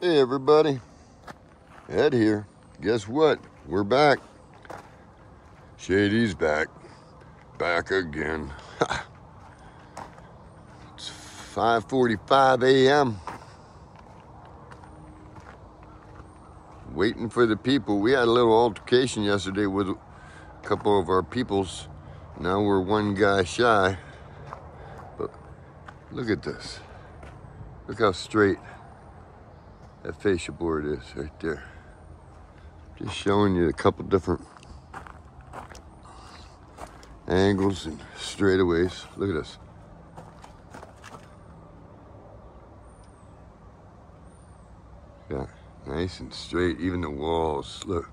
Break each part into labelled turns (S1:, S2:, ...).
S1: Hey everybody, Ed here. Guess what? We're back. Shady's back. Back again. It's 5:45 a.m. Waiting for the people. We had a little altercation yesterday with a couple of our peoples. Now we're one guy shy. But look at this. Look how straight that fascia board is right there. Just showing you a couple different angles and straightaways. Look at this. Yeah, nice and straight. Even the walls, look.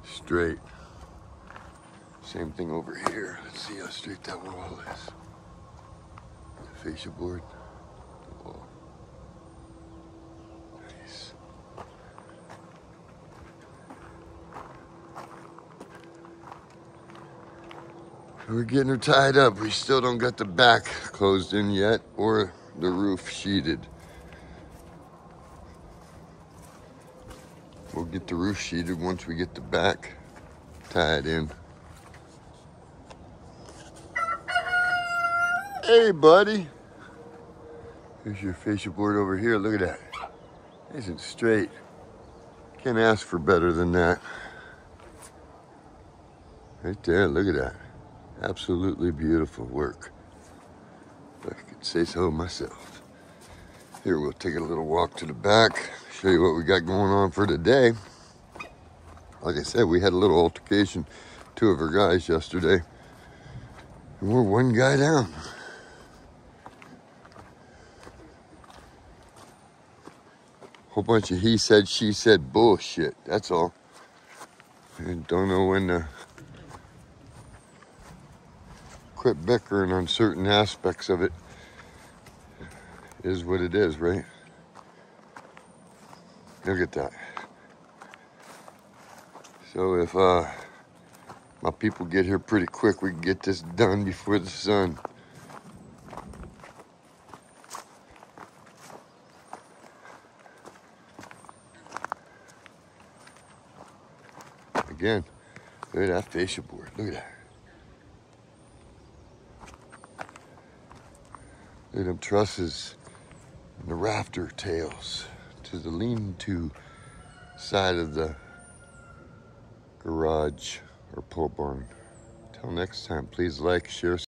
S1: Straight. Same thing over here. Let's see how straight that wall is. The fascia board. The wall. Nice. We're getting her tied up. We still don't got the back closed in yet or the roof sheeted. We'll get the roof sheeted once we get the back tied in. Hey, buddy. Here's your fascia board over here. Look at that. Nice and straight. Can't ask for better than that. Right there, look at that. Absolutely beautiful work. If I could say so myself. Here, we'll take a little walk to the back, show you what we got going on for today. Like I said, we had a little altercation, two of our guys yesterday, and we're one guy down. Whole bunch of he said, she said bullshit, that's all. I don't know when to quit bickering on certain aspects of it. Is what it is, right? Look at that. So if my people get here pretty quick, we can get this done before the sun. Again, look at that fascia board. Look at that. Look at them trusses and the rafter tails to the lean-to side of the garage or pole barn. Till next time, please like, share.